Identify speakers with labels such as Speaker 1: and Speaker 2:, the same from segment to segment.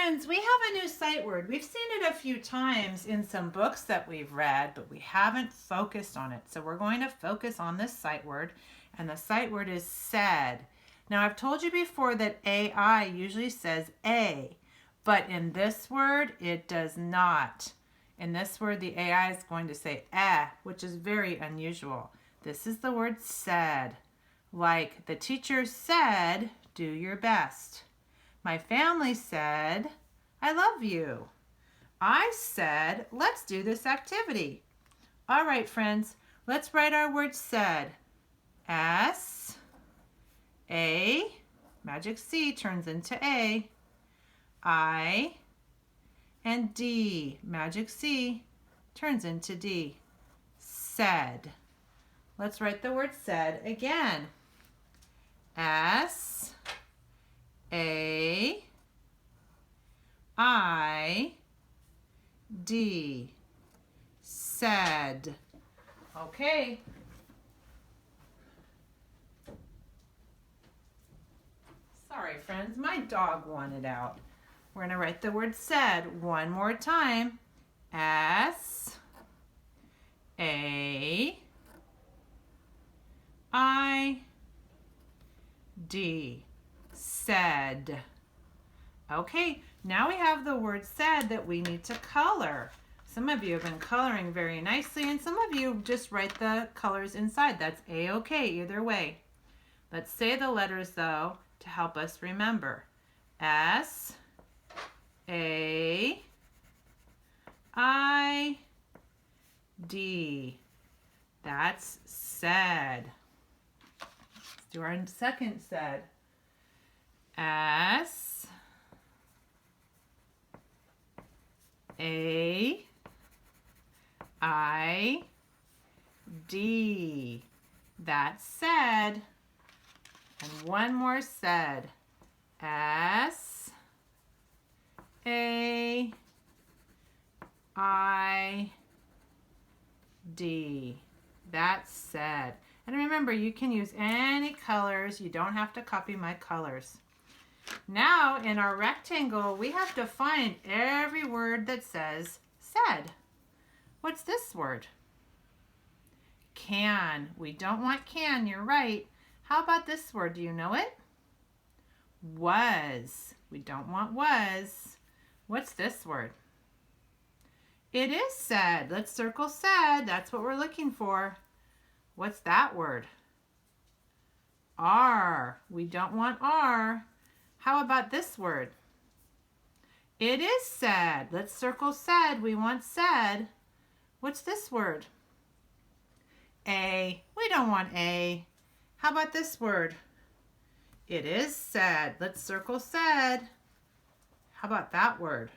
Speaker 1: Friends, we have a new sight word. We've seen it a few times in some books that we've read, but we haven't focused on it. So we're going to focus on this sight word, and the sight word is said. Now, I've told you before that AI usually says A, but in this word, it does not. In this word, the AI is going to say eh, which is very unusual. This is the word said. Like the teacher said, do your best. My family said, I love you. I said, let's do this activity. All right, friends, let's write our word said. S, A, magic C turns into A. I, and D, magic C turns into D. Said. Let's write the word said again. S, A, I, D, said. Okay. Sorry, friends, my dog wanted out. We're going to write the word said one more time. S, A, I, D, said. Okay, now we have the word said that we need to color. Some of you have been coloring very nicely, and some of you just write the colors inside. That's A-okay either way. Let's say the letters, though, to help us remember. S, A, I, D. That's said. Let's do our second said. S, A, I, D. That's said. And one more said. S, A, I, D. That's said. And remember, you can use any colors. You don't have to copy my colors. Now, in our rectangle, we have to find every word that says said. What's this word? Can. We don't want can, you're right. How about this word? Do you know it? Was. We don't want was. What's this word? It is said. Let's circle said. That's what we're looking for. What's that word? Are. We don't want are. How about this word? It is said. Let's circle said. We want said. What's this word? A. We don't want a. How about this word? It is said. Let's circle said. How about that word?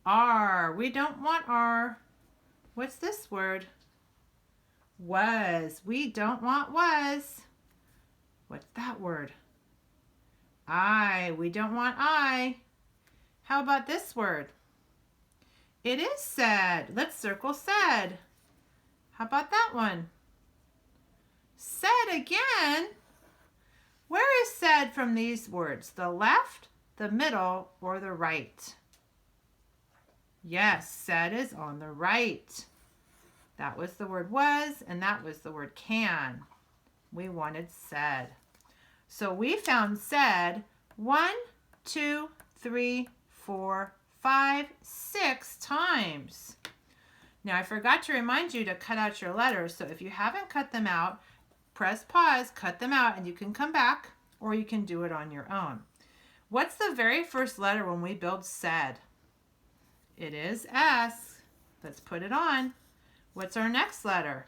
Speaker 1: Are. We don't want are. What's this word? Was. We don't want was. What's that word? I. We don't want I. How about this word? It is said. Let's circle said. How about that one? Said again. Where is said from these words? The left, the middle, or the right? Yes, said is on the right. That was the word was, and that was the word can. We wanted said. So we found said 1, 2, 3, 4, 5, 6 times. Now I forgot to remind you to cut out your letters, so if you haven't cut them out, press pause, cut them out, and you can come back, or you can do it on your own. What's the very first letter when we build said? It is S. Let's put it on. What's our next letter?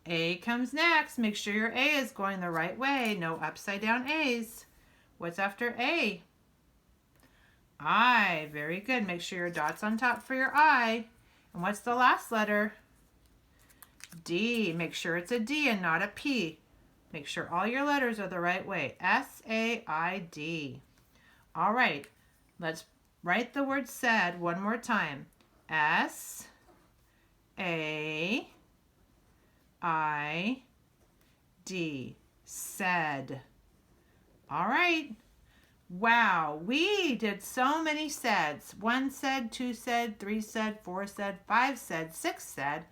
Speaker 1: A comes next. Make sure your A is going the right way. No upside down A's. What's after A? I. Very good. Make sure your dot's on top for your I. And what's the last letter? D. Make sure it's a D and not a P. Make sure all your letters are the right way. S-A-I-D. All right. Let's write the word said one more time. S, A, I, D. Said. All right. Wow, we did so many saids. 1 said, 2 said, 3 said, 4 said, 5 said, 6 said,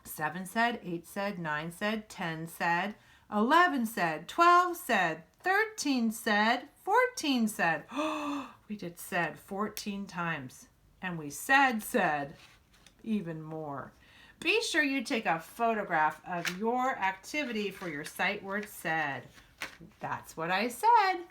Speaker 1: 7 said, 8 said, 9 said, 10 said, 11 said, 12 said, 13 said, 14 said. Oh, we did said 14 times. And we said even more. Be sure you take a photograph of your activity for your sight word said. That's what I said.